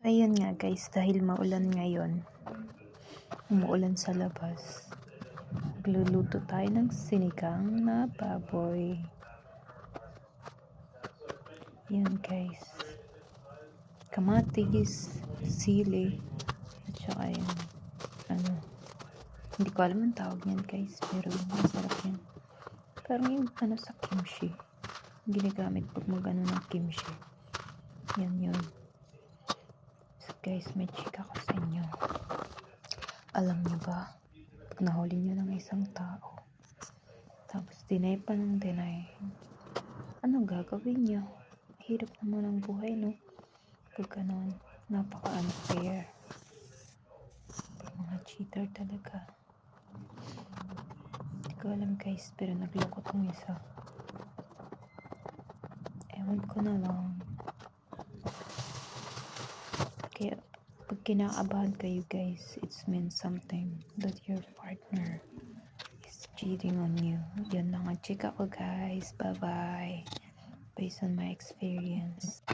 Ayun nga guys, dahil maulan ngayon, umuulan sa labas, magluluto tayo ng sinigang na baboy. Yan guys, kamatis, sili, at saka yun, hindi ko alam ang tawag niyan guys, pero masarap yan. Parang yung sa kimchi, ginagamit pag mag ng kimchi. Yan yun. So guys, may chika ko sa inyo. Alam niyo ba, pag nahuli niyo ng isang tao, tapos deny pa ng deny, ano gagawin niyo? Hirap naman ang buhay, no? Pag ganon, napaka-unfair. Mga cheater talaga. Hindi ko alam guys, pero nagloko tong isa. Ewan ko na lang. Kaya, pag kinakabahan kayo guys, it means something that your partner is cheating on you. Yun lang ang chika ko guys. Bye-bye. Based on my experience.